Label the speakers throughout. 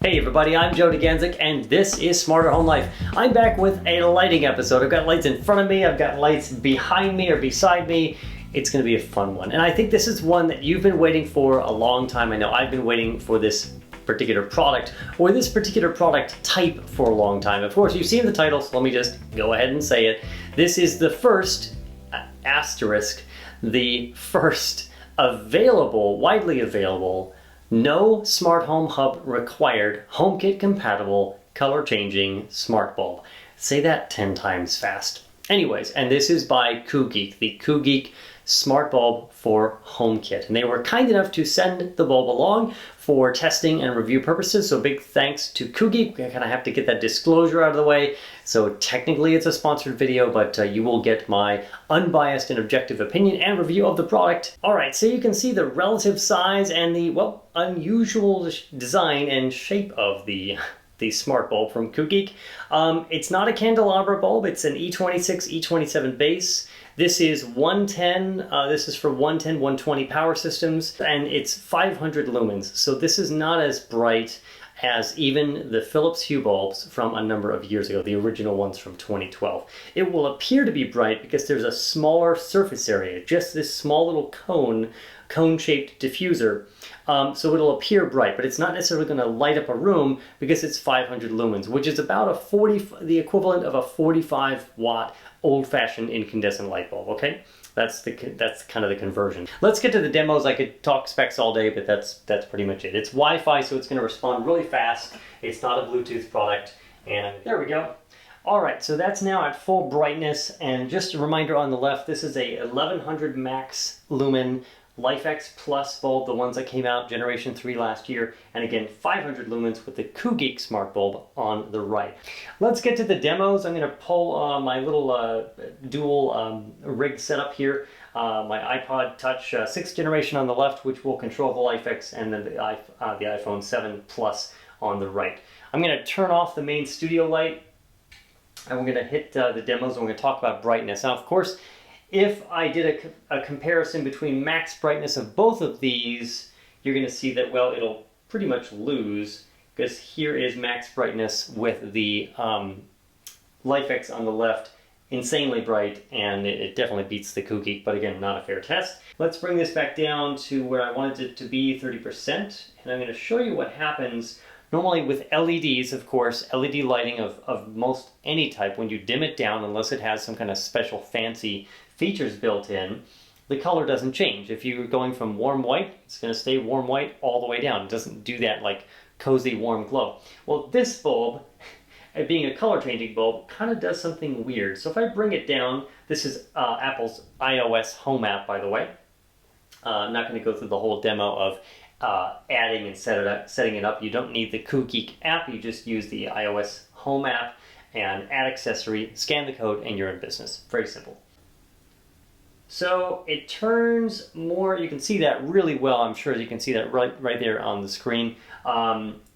Speaker 1: Hey everybody, I'm Joe DeGanzik and this is Smarter Home Life. I'm back with a lighting episode. I've got lights in front of me, I've got lights behind me or beside me. It's going to be a fun one. And I think this is one that you've been waiting for a long time. I know I've been waiting for this particular product or this particular product type for a long time. Of course, you've seen the title, so let me just go ahead and say it. This is the first, asterisk, the first widely available, no smart home hub required, HomeKit compatible, color changing smart bulb. Say that 10 times fast. Anyways, and this is by Koogeek, the Koogeek smart bulb for HomeKit. And they were kind enough to send the bulb along for testing and review purposes. So big thanks to Koogeek. I kind of have to get that disclosure out of the way. So technically it's a sponsored video, but you will get my unbiased and objective opinion and review of the product. All right, so you can see the relative size and the, well, unusual design and shape of the smart bulb from Koogeek. It's not a candelabra bulb, it's an E26, E27 base. This is 110, this is for 110, 120 power systems, and it's 500 lumens. So this is not as bright as even the Philips Hue bulbs from a number of years ago, the original ones from 2012. It will appear to be bright because there's a smaller surface area, just this small little cone-shaped diffuser. So it'll appear bright, but it's not necessarily going to light up a room because it's 500 lumens, which is about the equivalent of a 45 watt old-fashioned incandescent light bulb, okay? That's kind of the conversion. Let's get to the demos. I could talk specs all day, but that's pretty much it. It's Wi-Fi, so it's going to respond really fast. It's not a Bluetooth product, and there we go. All right, so that's now at full brightness, and just a reminder on the left, this is a 1100 max lumen LIFX Plus bulb, the ones that came out Generation 3 last year, and again 500 lumens with the Koogeek smart bulb on the right. Let's get to the demos. I'm going to pull my little dual rig setup here. My iPod Touch 6th generation on the left, which will control the LIFX, and then the iPhone 7 Plus on the right. I'm going to turn off the main studio light, and we're going to hit the demos, and we're going to talk about brightness. Now, of course, if I did a comparison between max brightness of both of these, you're going to see that, well, it'll pretty much lose, because here is max brightness with the LIFX on the left, insanely bright, and it definitely beats the Koogeek, but again, not a fair test. Let's bring this back down to where I wanted it to be, 30%, and I'm going to show you what happens normally with LEDs, of course, LED lighting of most any type. When you dim it down, unless it has some kind of special fancy features built in, the color doesn't change. If you're going from warm white, it's going to stay warm white all the way down. It doesn't do that like cozy warm glow. Well, this bulb, being a color changing bulb, kind of does something weird. So if I bring it down, this is Apple's iOS home app, by the way. I'm not going to go through the whole demo of adding and setting it up. You don't need the Koogeek app, you just use the iOS home app and add accessory, scan the code, and you're in business. Very simple. So it turns more, you can see that really well, I'm sure you can see that right there on the screen.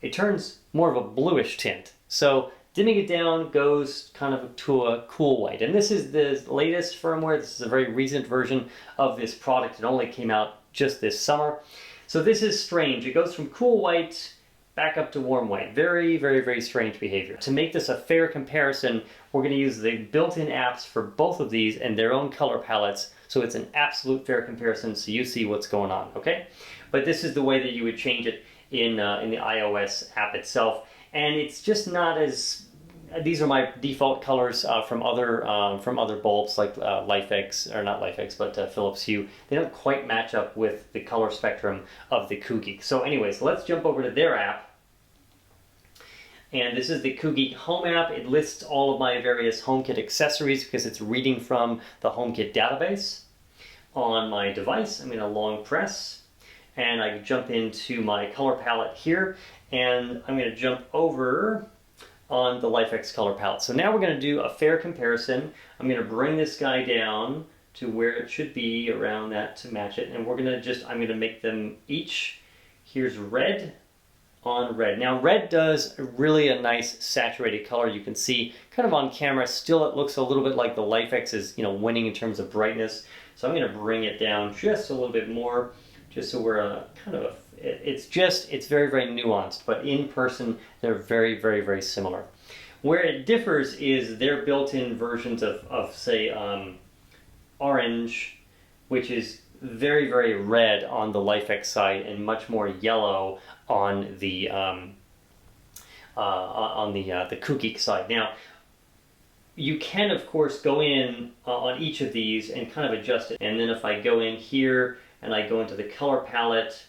Speaker 1: It turns more of a bluish tint. So dimming it down goes kind of to a cool white. And this is the latest firmware. This is a very recent version of this product. It only came out just this summer. So this is strange. It goes from cool white back up to warm white. Very, very, very strange behavior. To make this a fair comparison, we're going to use the built-in apps for both of these and their own color palettes, so it's an absolute fair comparison so you see what's going on, okay? But this is the way that you would change it in the iOS app itself, and it's just not as... These are my default colors from other bulbs like LIFX, or not LIFX, but Philips Hue. They don't quite match up with the color spectrum of the Koogeek. So anyways, let's jump over to their app. And this is the Koogeek Home app. It lists all of my various HomeKit accessories because it's reading from the HomeKit database. On my device, I'm going to long press, and I jump into my color palette here, and I'm going to jump over on the LIFX color palette. So now we're going to do a fair comparison. I'm going to bring this guy down to where it should be, around that, to match it. And we're going to I'm going to make them each, here's red on red. Now red does really a nice saturated color. You can see kind of on camera, still it looks a little bit like the LIFX is, winning in terms of brightness. So I'm going to bring it down just a little bit more, just so we're kind of it's very, very nuanced, but in person, they're very, very, very similar. Where it differs is their built-in versions of say, orange, which is very, very red on the LIFX side and much more yellow on the Koogeek side. Now, you can, of course, go in on each of these and kind of adjust it. And then if I go in here and I go into the color palette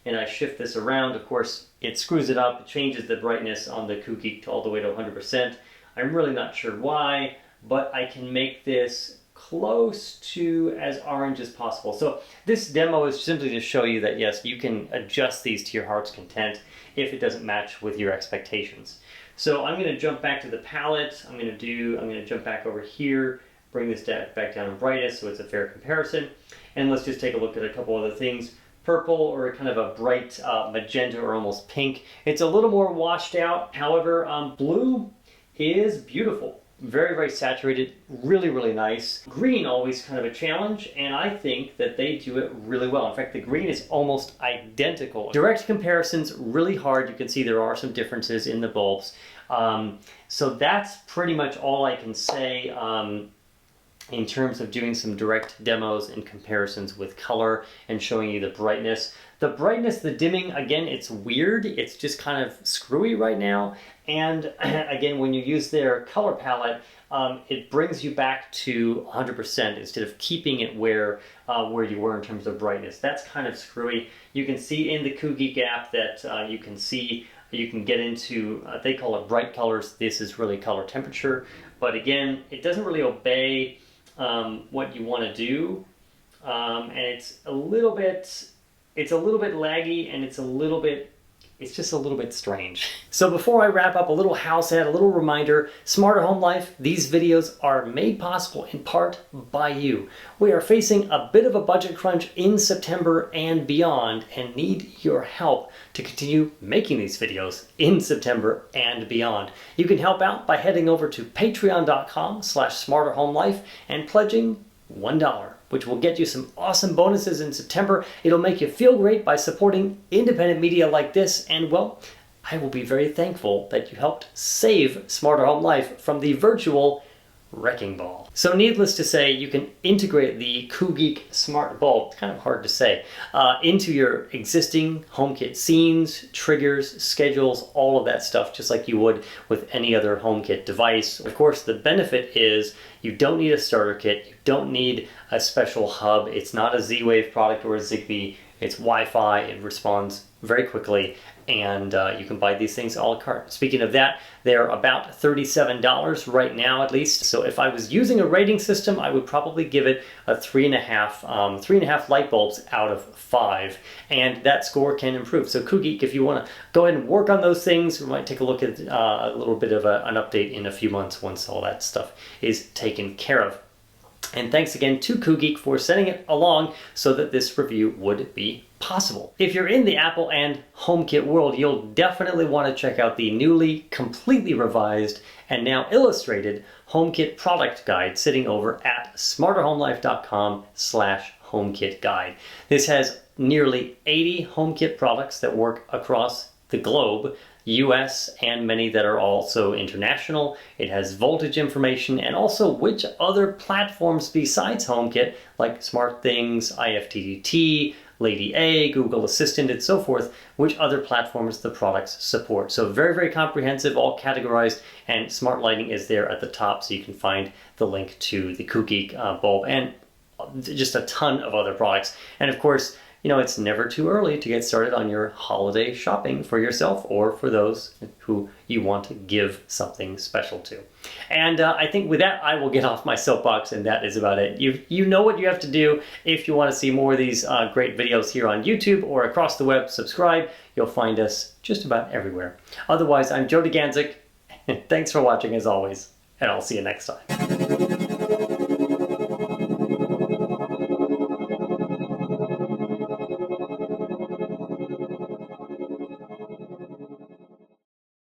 Speaker 1: and I shift this around, of course, it screws it up. It changes the brightness on the Koogeek to all the way to 100%. I'm really not sure why, but I can make this close to as orange as possible. So this demo is simply to show you that, yes, you can adjust these to your heart's content if it doesn't match with your expectations. So I'm going to jump back to the palette. I'm going to jump back over here, bring this back down in brightness so it's a fair comparison. And let's just take a look at a couple other things. Purple, or kind of a bright magenta or almost pink. It's a little more washed out. However, blue is beautiful. Very, very saturated, really, really nice. Green, always kind of a challenge, and I think that they do it really well. In fact, the green is almost identical. Direct comparisons, really hard. You can see there are some differences in the bulbs. So that's pretty much all I can say in terms of doing some direct demos and comparisons with color and showing you the brightness. The brightness, the dimming, again, it's weird. It's just kind of screwy right now. And again, when you use their color palette, it brings you back to 100% instead of keeping it where you were in terms of brightness. That's kind of screwy. You can see in the Koogeek app that you can get into, they call it bright colors. This is really color temperature. But again, it doesn't really obey what you want to do, and it's a little bit laggy, and it's just a little bit strange. So before I wrap up, a little house ad, a little reminder, Smarter Home Life, these videos are made possible in part by you. We are facing a bit of a budget crunch in September and beyond, and need your help to continue making these videos in September and beyond. You can help out by heading over to patreon.com/smarterhomelife and pledging $1, which will get you some awesome bonuses in September. It'll make you feel great by supporting independent media like this, and well, I will be very thankful that you helped save Smarter Home Life from the virtual wrecking ball. So needless to say, you can integrate the Koogeek Smart Bulb, it's kind of hard to say, into your existing HomeKit scenes, triggers, schedules, all of that stuff, just like you would with any other HomeKit device. Of course, the benefit is you don't need a starter kit, you don't need a special hub, it's not a Z-Wave product or a Zigbee, it's Wi-Fi, it responds very quickly, and you can buy these things a la carte. Speaking of that, they're about $37 right now at least. So if I was using a rating system, I would probably give it a 3.5 light bulbs out of 5, and that score can improve. So Koogeek, if you want to go ahead and work on those things, we might take a look at a little bit of an update in a few months once all that stuff is taken care of. And thanks again to Koogeek for sending it along so that this review would be possible. If you're in the Apple and HomeKit world, you'll definitely want to check out the newly, completely revised, and now illustrated HomeKit product guide sitting over at smarterhomelife.com/HomeKit guide. This has nearly 80 HomeKit products that work across the globe, US, and many that are also international. It has voltage information and also which other platforms besides HomeKit, like SmartThings, IFTTT, Lady A, Google Assistant, and so forth, which other platforms the products support. So very, very comprehensive, all categorized, and smart lighting is there at the top, so you can find the link to the Koogeek bulb and just a ton of other products. And of course, you know, it's never too early to get started on your holiday shopping for yourself or for those who you want to give something special to. And I think with that, I will get off my soapbox, and that is about it. You know what you have to do if you want to see more of these great videos here on YouTube or across the web. Subscribe. You'll find us just about everywhere. Otherwise, I'm Joe Ganzik. Thanks for watching as always, and I'll see you next time.